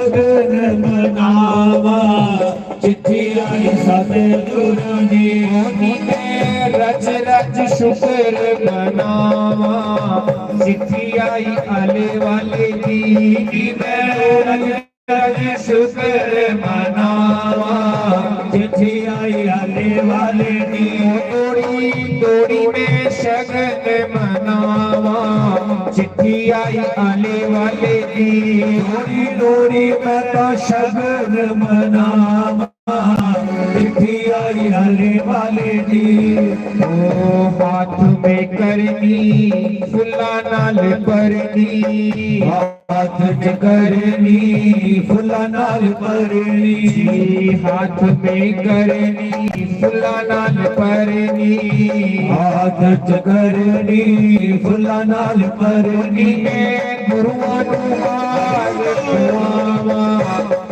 शगन मनावा चिट्ठी आई सतगुरु जी में रज रज शुक्र मनावा चिट्ठी आई आले वाले की में रज रज शुक्र मनावा चिट्ठी आई आले वाले की तोड़ी तोड़ी में शगन मनावा चिट्ठी आई आले वाले की तोड़ी तोड़ी में तो शगन मनावा चिट्ठी आई आले वाले की ओ हाथ में करनी फुला नाल परनी हाथ च करनी फुला नाल परनी हाथ में करनी फुला नाल परनी हाथ च करनी फुला नाल परनी गुरुआं नूं हाल पुआवां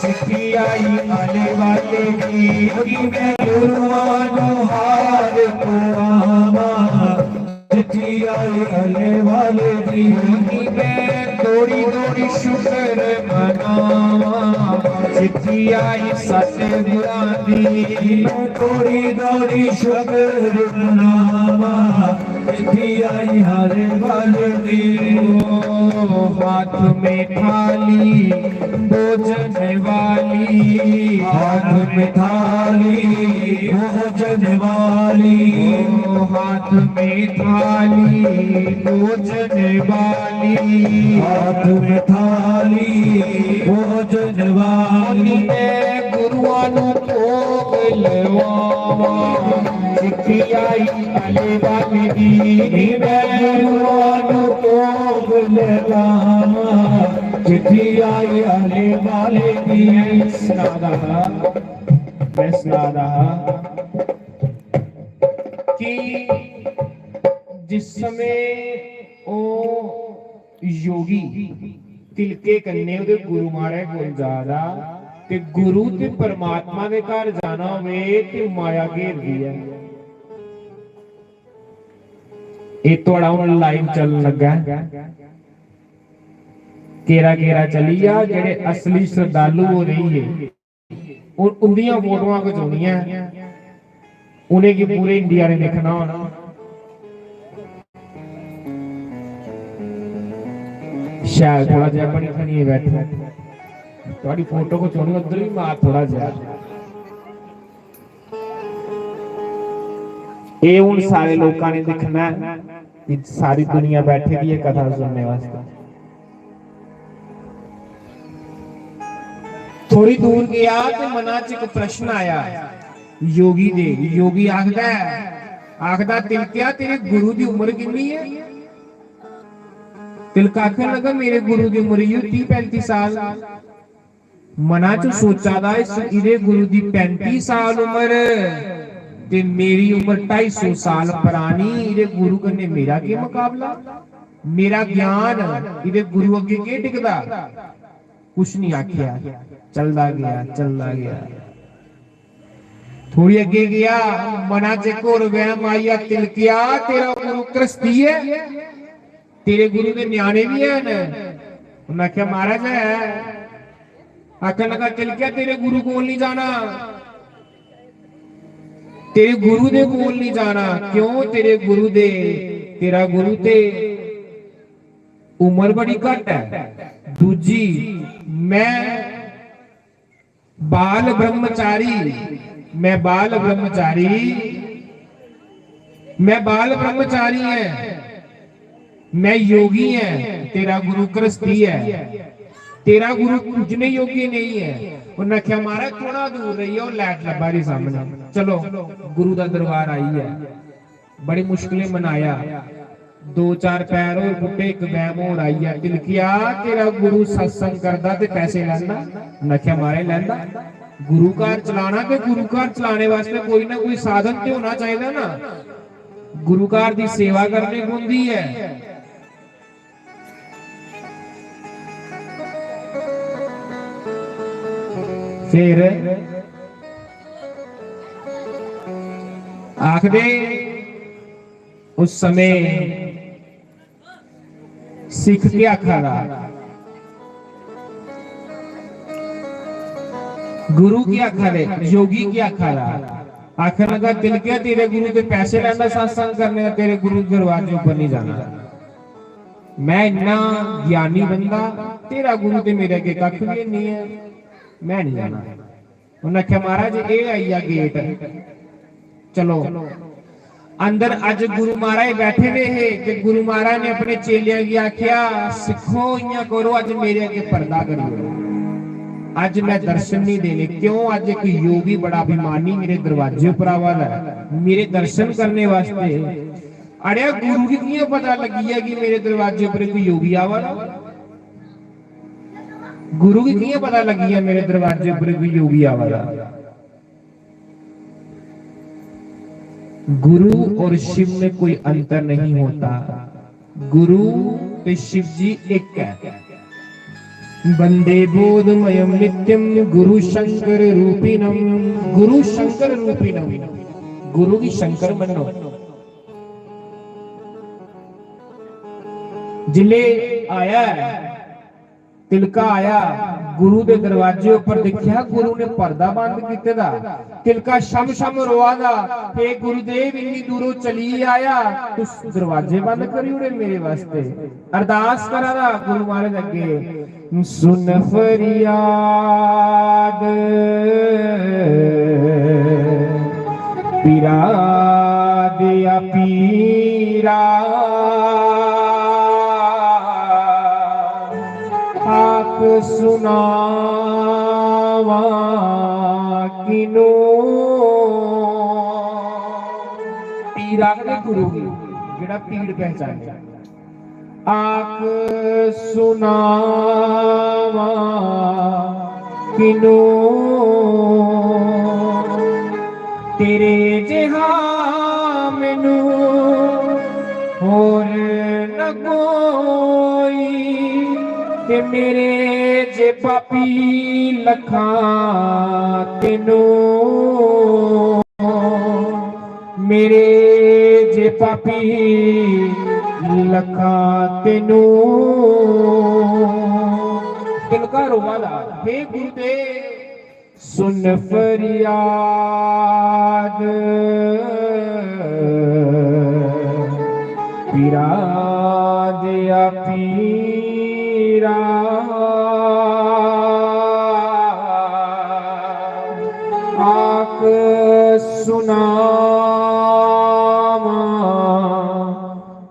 चिट्ठी आई आले वाले की मैं गुरुआं नूं हाल पुआवां चिट्ठी आई आले वाले की मैं दौड़ी दौड़ी शुक्र मनावा चिट्ठी आई सतगुरां दी मैं दौड़ी दौड़ी शुक्र मनावा चिट्ठी आई आले वाले की हाथ में थाली भोजन वाली हाथ में थाली भोजन वाली हाथ में थाली भोजन वाली हाथ में थाली भोजन वाली मैं गुरुआं नूं भोग लवावां चिट्ठी आई आले वाले दी मैं गुरुआं नूं भोग लवावां चिट्ठी आई आले वाले दी मैं सुना रहा कि जिस समय ओ योगी तिलके कन्ने उहदे गुरु महाराज कोल जादा ते गुरु ते परमात्मा दे घर जाना होवे ते माया घेरदी है। ये थोड़ा हुण लाइव चलन लगा केरा केरा चली जा जेड़े असली श्रद्धालु हो रही है उन्दियां फोटोआं खिचाउणियां उन्हें की पूरे इंडिया ने देखना होना शायद थोड़ा जिहा बनी खनी बैठे थोड़ी फोटो को चोनी उधर भी मार थोड़ा जिहा ये हुण सारे लोगों ने देखना है सारी दुनिया बैठी दी है कथा सुनने वास्ते। थोड़ी दूर गया तो मना च एक प्रश्न आया योगी दे योगी आखदा तिलकिया तेरे गुरु की उम्र कितनी है तिलका आखन लगा मेरे गुरु की उम्र 30-35 साल मना च सोचा दा इहदे गुरु की 35 साल उम्र ते मेरी उम्र 250 साल पुरानी इहदे गुरु कन्ने मेरा की मुकाबला मेरा ज्ञान इहदे गुरु अगे के टिकदा कुछ नहीं आखिया चलदा गया थोड़ी अगे गया मना च एक होर वहम आया तिलकिया तेरा गुरु कृस्ती है तेरे गुरु के न्याणे भी हैं मैं क्या महाराज है आखन लगा तिलकिया तेरे गुरु कोल नहीं जाना तेरे गुरु दे कोल नहीं जाना क्यों तेरे गुरु दे तेरा गुरु ते उम्र बड़ी घट है दूजी मैं बाल ब्रह्मचारी मैं बाल ब्रह्मचारी है मैं योगी है तेरा गुरु कृस्ती है तेरा गुरु कुछ नहीं योगी नहीं है उन्हें क्या मारा थोड़ा दूर रही है और लैट लबा रही सामने चलो गुरु का दरबार आई है बड़ी मुश्किलें मनाया 2-4 पैर और बुड्ढे एक वैम और आई है तिलकिया तेरा गुरु सत्संग करदा ते पैसे लैंदा नख्या मारे लैंदा गुरु घर चलाना ते गुरु घर चलाने वास्ते कोई ना कोई साधन ते होना चाहिए ना गुरु घर दी सेवा करनी होंदी है फिर आखदे उस समय सिख क्या खड़ा गुरु की आखा दे, योगी की आखा दा आखर लगा तिलकिया तेरे गुरु के पैसे लेना सत्संग करने का, तेरे गुरु के दरवाजे ऊपर नहीं जाना। मैं इन्ना ज्ञानी बंदा, तेरा गुरु ते मेरे के कख भी नहीं है, मैं नहीं जाना। उन्हें आख्या महाराज ये आई आ गेट, चलो अंदर। अज गुरु महाराज बैठे ने है कि गुरु महाराज ने अपने चेलियां की आख्या सिखो इयां करो, अज मेरे अगे पर्दा करियो, अज मैं दर्शन नहीं देने। क्यों? अज एक योगी बड़ा अभिमानी मेरे दरवाजे पर आवा है मेरे दर्शन करने वास्ते। अड़िया गुरु की कियां पता लगी है कि मेरे दरवाजे पर कोई योगी आवा? गुरु की कियां पता लगी है मेरे दरवाजे पर कोई योगी आवा? गुरु और शिव में कोई अंतर नहीं होता, गुरु तो शिव जी एक है। वंदे बोधमयम नित्यम गुरु शंकर रूपिणम, गुरु शंकर रूपिणम, गुरु की शंकर मनो। जिले आया तिलका आया गुरु के दरवाजे ऊपर, देखा गुरु ने पर्दा बंद किते दा, तिलका शम शम रोआ दा, हे गुरुदेव इन्नी दूरों चली आया, तुस दरवाजे बंद करी उड़े मेरे वास्ते। अरदास करा दा गुरु महाराज अगे, सुन फरियाद पीरा दिया पीरा, आप सुनावा किनो। पीरा के गुरु जेड़ा पीड़ पहचान, आप सुनावा किनो, तेरे जिहा मैनू होर न कोई, के मेरे जे पापी लखा तेनू, मेरे जे पापी लखा तेनू। तिलका रोवा दा, हे गुरुदेव सुन फरियाद पीरा दिया पीरा, आख सुनावा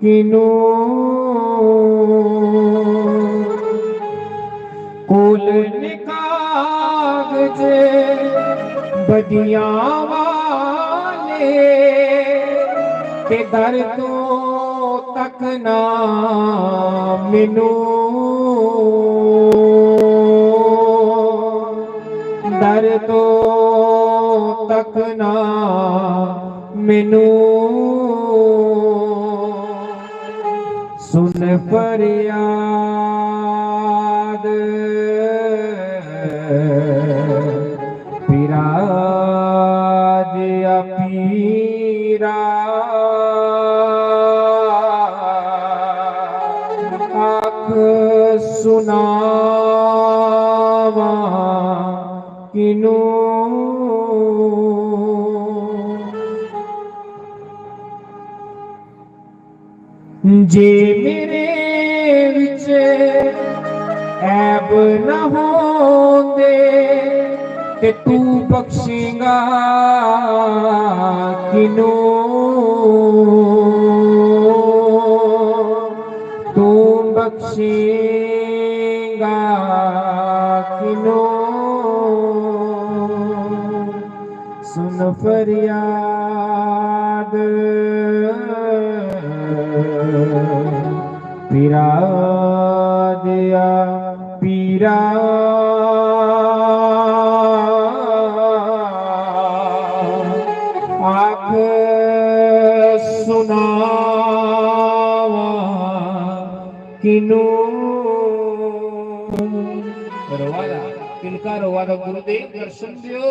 किनू। कोल निकाग जे बदियां वाले, ते दर तो तक ना मिनू, दर तो तक ना मिनू। सुन फरियाद पीरा दिया पीरा, आख सुनावा किनू। जे मेरे विच ऐब न होंदे, ते तू बख्शेगा किनू, तू बख्शेगा किनू। सुन फरियाद पीरा दिया पीरा, आख सुनावा किनू। रोवादा तिलका रोवादा, गुरुदेव दर्शन दियो,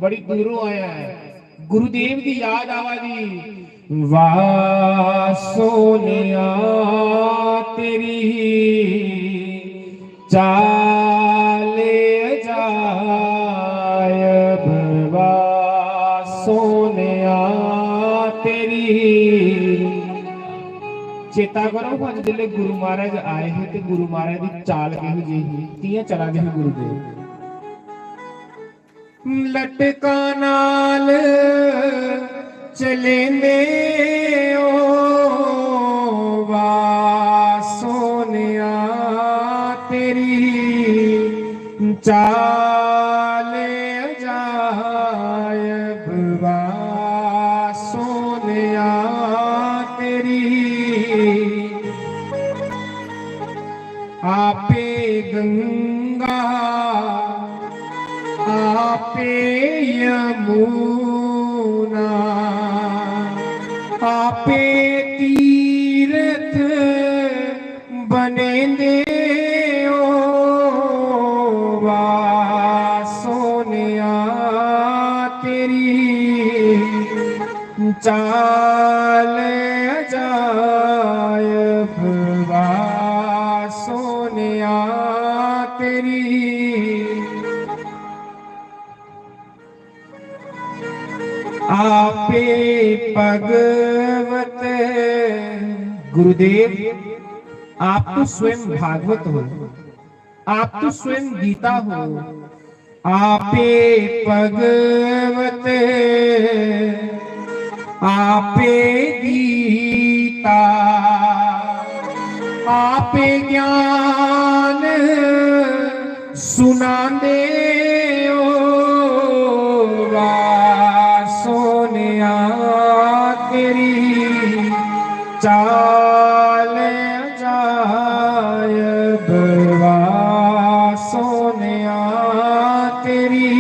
बड़ी दूरों आया है, गुरुदेव की याद आवा दी। वाह सोनिया तेरी चाले जा, चेता करो भाज जिले गुरु महाराज आए हैं तो गुरु महाराज की चाल किहो जी कियां चला गए गुरुदेव लटका नाल चलेंदे ओ वा सोनिया तेरी चाल अजायब वा सोनिया तेरी आपे गंगा आपे यमुना आपे तीर्थ बने दे ओ वा सोनिया तेरी चाल अजायब वा सोनिया तेरी आपे भगवत गुरुदेव आप तो स्वयं भागवत हो आप तो स्वयं गीता हो आपे भगवत आपे गीता आपे ज्ञान सुनांदे ओ वा सोनिया तेरी चाल अजायब वा सोनिया तेरी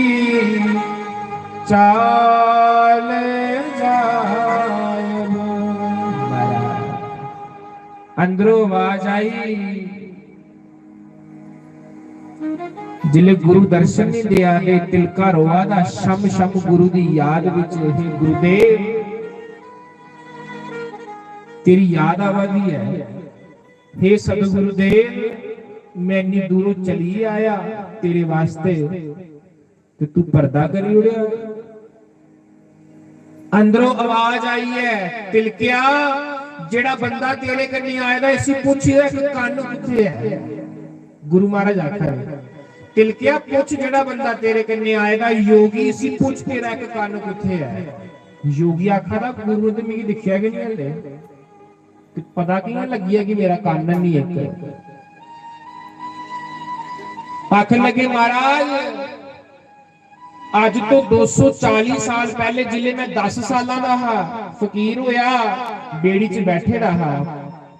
चाल अजायब। अंदरों आवाज आई जिले गुरु दर्शन नहीं दिया ते तिलका रोआ दा शम शम गुरु दी याद विच हे गुरुदेव तेरी याद आवादी है हे सतगुरुदेव मैं इन्नी दूरों चली आया तेरे वास्ते ते तू पर्दा करी उड़िया। अंदरों आवाज आई है तिलकिया जेड़ा बंदा तेरे कन्ने आया दा इसी पूछिए कि कान किथे है। गुरु महाराज आखा तिलकिया पूछ जेड़ा बंदा तेरे कन्ने आएगा योगी इसी पूछ तेरा एक कान किथे है। योगी आखा दा गुरु ने मिगी दिखया कि नहीं हले ते पता कियां लगिया कि मेरा कान नहीं है। आख लगे महाराज आज तो 240 साल पहले जिले में 10 साल दा फकीर होया बेड़ी च बैठे रहा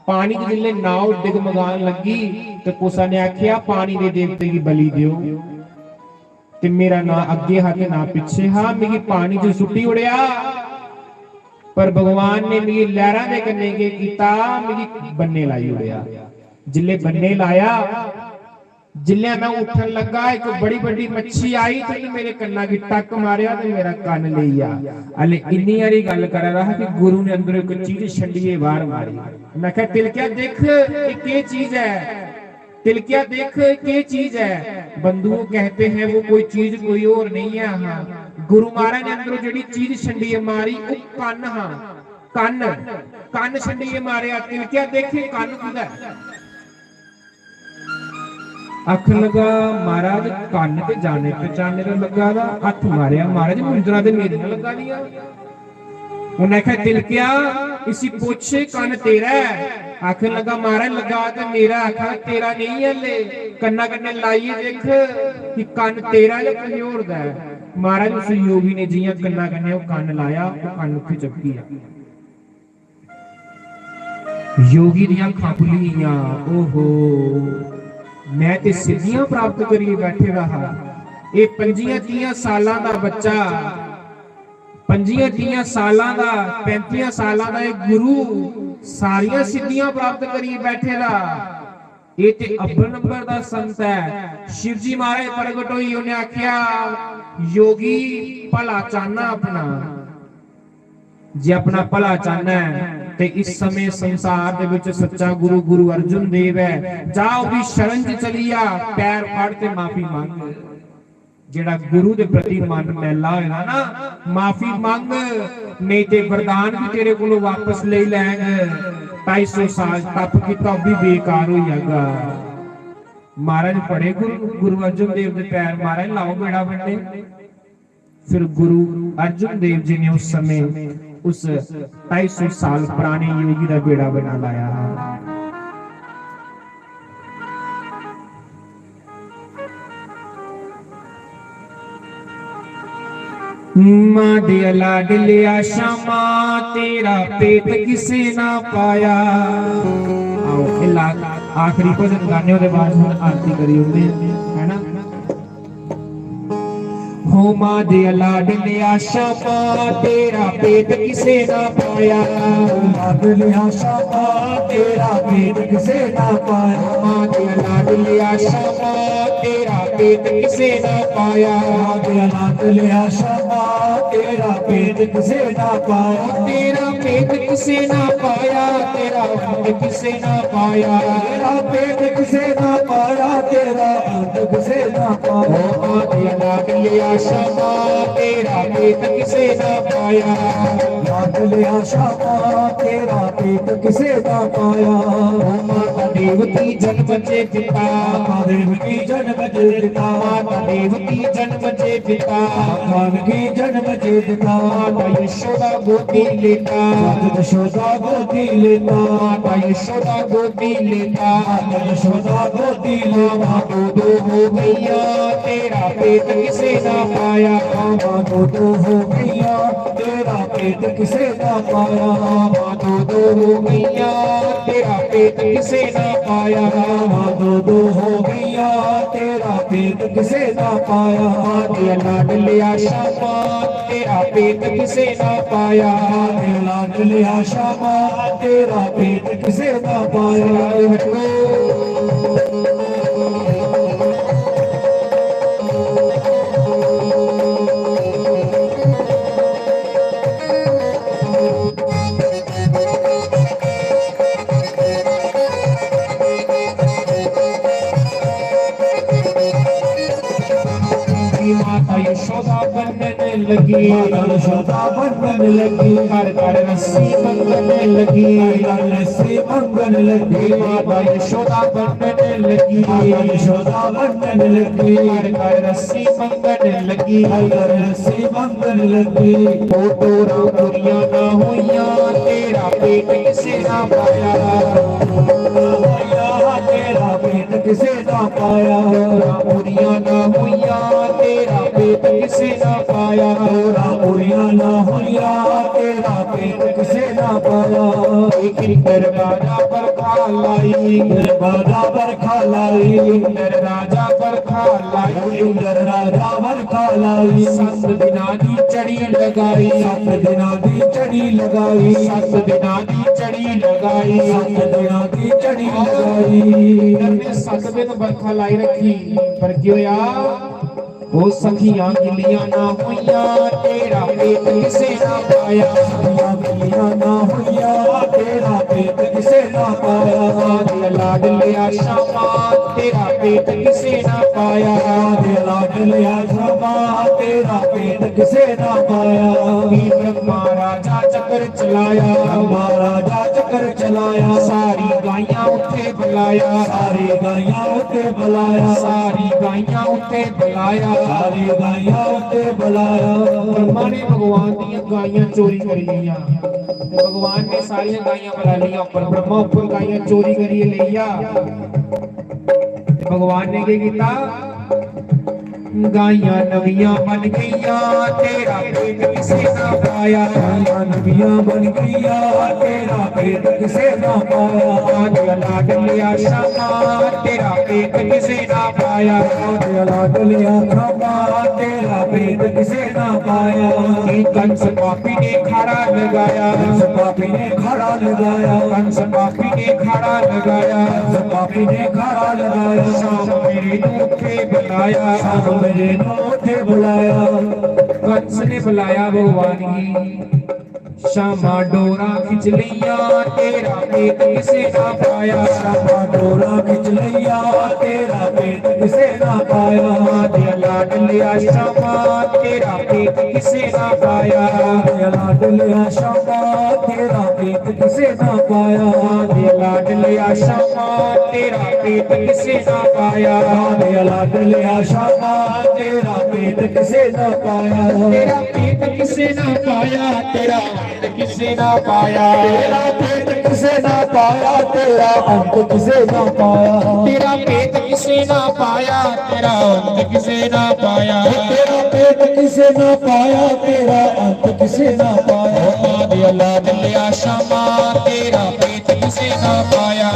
पानी जिले नाव डिगमगान लगी तो कुसा ने आख्या पानी दे देवते की बलि दियो ते मेरा ना अगे हा ते ना पिछे हा मिगी पानी च सुट्टी उड़िया पर भगवान ने मिगी लहरां दे कन्ने के कीता मिगी बन्ने लाई उड़िया। जिले बन्ने लाया जिले मैं उठन लगा एक बड़ी बड़ी मच्छी आई तो मेरे कन्ना की टक मारिया तो मेरा कान ले गया। अले इन्नी यारी गल कर रहा कि गुरु ने अंदर एक चीज छंडिए बाहर मारी। मैं कहा तिलकिया देख ये चीज है तिलकिया देख ये चीज है। बंधु कहते हैं वो कोई चीज कोई और नहीं है। हाँ गुरु महाराज ने अंदर जी चीज छंडिए मारी वो कान। हाँ कान कान छंडिए मारिया तिलकिया देखे कान खुदा अख लगा महाराज कान ते जाने पहचाने का लगा दा हथ मारिया महाराज मुंदरा दे मेरे लगा दिया। उन्हें कहा तिलकिया इसी पूछे कान तेरा है। आख लगा महाराज लगा तो मेरा आखा तेरा नहीं है ले कन्ना कन्ने लाइए देख कि कान तेरा या कोई और दा है। महाराज उस योगी ने जियां कन्ना कन्ने वो कान लाया वो कान उठे चपकी योगी दियां अखां खुलियां ओहो मैं ते सिद्धियां प्राप्त करिए बैठे रहा। ये 25-30 सालां दा बच्चा 25-30 सालां दा 35 सालां दा एक गुरु सारियां सिद्धियां प्राप्त करिए बैठे रहा। ये ते अव्वल नंबर दा संत है। शिवजी महाराज प्रगट होई उन्हें आख्या योगी भला चाहना अपना जे अपना भला चाहना है ते इस समय संसार दे विच सच्चा गुरु गुरु अर्जुन देव है। जाओ भी शरण च चलिया पैर फड़ के माफी मांग। जेड़ा गुरु दे प्रति मन मैला होएगा ना माफी मांग नहीं ते वरदान भी तेरे कोलों वापस ले लैंगे। 250 साल तप किया भी बेकार हो जाएगा। महाराज पढ़े गुरु अर्जन देव के पैर, महाराज लाओ बेड़ा बंडे। फिर गुरु अर्जन देव जी ने उस समय उस 250 साल पुराने योगी का बेड़ा बना लाया। मां दे लाड लिया शामा, तेरा पेट किसे ना पाया। आओ आखिरी भजन गाने के बाद हम आरती करी होंगे है ना। हो मां दे लाड लिया शामा, तेरा पेट किसे ना पाया। लाड लिया शामा, तेरा पेट किसे ना पाया। मां दे लाड लिया शामा, तेरा पेट किसे ना पाया। लाड लिया शामा, तेरा पेट किसे ना पाया। तेरा पेट किसे ना पाया, तेरा अंत किसे ना पाया। तेरा पेट किसे ना पाया, तेरा अंत किसे ना पाया। मां दे लाड लिया शामा, तेरा पेट किसे ना पाया। लाड लिया शामा, तेरा पेट किसे ना पाया। माता देव की जन्म जे पिता, माता देव की जन्म जे पिता। माता देव की जन्म जे पिता। भगवान की जन्म जे पिता। माता यशोदा गोदी लेता, माता यशोदा गोदी लेता। माता यशोदा गोदी लेता। माता यशोदा गोदी लेता। दो हो गैया, तेरा पेट किसे ना पाया। माँ दो हो गैया, तेरा पेट किसे ना पाया। माँ दो हो गैया, तेरा पेट किसे ना पाया। माँ दो हो गैया, तेरा पेट किसे ना पाया। दिया लाड लिया शामा, तेरा पेट किसे ना पाया। लाड लिया शामा, तेरा पेट किसे ना पाया। माता यशोदा बनने लगी, माता यशोदा बनने लगी। घर घर रस्सी मंगने लगी, घर रस्सी मंगने लगी। माता यशोदा बनने लगी, माता यशोदा बनने लगी। घर घर रस्सी मंगने लगी, घर रस्सी मंगने लगी। फोटो रामुरिया ना हुईया, तेरा पेट किसे ना पाया। तेरा पेट किसे ना पाया। रामुरिया ना हुईया, तेरा पेट किसे ना पाया। रामुरिया ना हुईया, तेरा पेट किसे ना पाया। लेकिन दरवाजा पर खा लाई, दरवाजा पर खा लाई। दरवाजा पर खा लाई, दरवाजा पर खा लाई। 7 दिना दी चढ़ी लगाई, 7 दिना दी चढ़ी लगाई। 7 दिना दी चढ़ी लगाई। 7 दिना दी चढ़ी लगाई। ने 7 दिन बरखा लाई रखी, पर क्यों यार वो सखियां गिलियां ना हुईया, तेरा पेट किसे ना पाया। सखियां गिलियां ना हुईया, तेरा पेट किसे ना पाया। लाड लिया शामा, तेरा पेट किसे ना पाया। लाड लिया शामा, तेरा पेट किसे ना पाया। ब्रह्मा राजा चक्कर चलाया, ब्रह्मा राजा चक्कर चलाया। सारी गाइयां उठे बुलाया, सारी गाइयां उठे बुलाया। सारी गाइयां उठे बुलाया, सारी गाइयां उठे बुलाया। ब्रह्मा ने भगवान दी गाइयां चोरी करी लिया, भगवान ने सारी गाइयां बुला लिया ऊपर। ब्रह्मा ऊपर गाइयां चोरी करिए लिया, भगवान ने क्या किया, गाइयां नवियां बन गईया, तेरा पेट किसे ना पाया। गाइयां नवियां बन गईया, तेरा पेट किसे ना पाया। लाड लिया शामा, तेरा पेट किसे ना पाया। लाड लिया शामा, तेरा पेट किसे ना पाया। कंस पापी ने खड़ा लगाया, कंस पापी ने खड़ा लगाया। कंस पापी ने खड़ा लगाया, कंस पापी ने खड़ा लगाया। शाम मेरे उठे बुलाया, शाम मेरे उठे बुलाया। कंस ने बुलाया भगवान की, शामा डोरा खिंच लिया तेरा पेट किसे ना पाया शामा डोरा खिंच लिया तेरा पेट किसे ना पाया दिया लाड लिया शामा तेरा पेट किसे ना पाया दिया लाड लिया शामा तेरा पेट किसे ना पाया दिया लाड लिया शामा तेरा पेट किसे ना पाया दिया लाड लिया शामा तेरा पेट किसे ना पाया तेरा पेट किसे ना पाया तेरा अंत किसे ना पाया तेरा पेट किसे ना पाया तेरा अंत किसे ना पाया तेरा पेट किसे ना पाया तेरा अंत किसे ना पाया तेरा पेट किसे ना पाया तेरा अंत किसे ना पाया दिया लाड लिया शामा तेरा पेट किसे ना पाया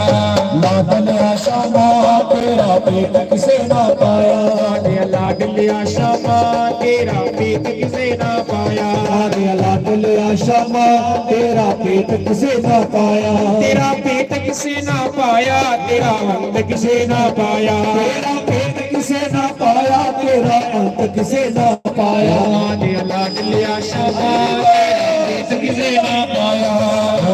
लाड लिया शामा तेरा पेट किसे ना पाया दिया लाड लिया शामा तेरा पेट किसे ना पाया दिया लाड लिया शामा तेरा पेट किसे ना पाया तेरा पेट किसे ना पाया तेरा अंत किसे ना पाया तेरा पेट किसे ना पाया तेरा अंत किसे ना पाया दिया लाड लिया शामा तेरा पेट किसे ना पाया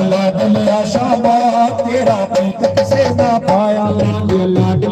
लाड लिया शामा तेरा पेट किसे ना पाया दिया लाड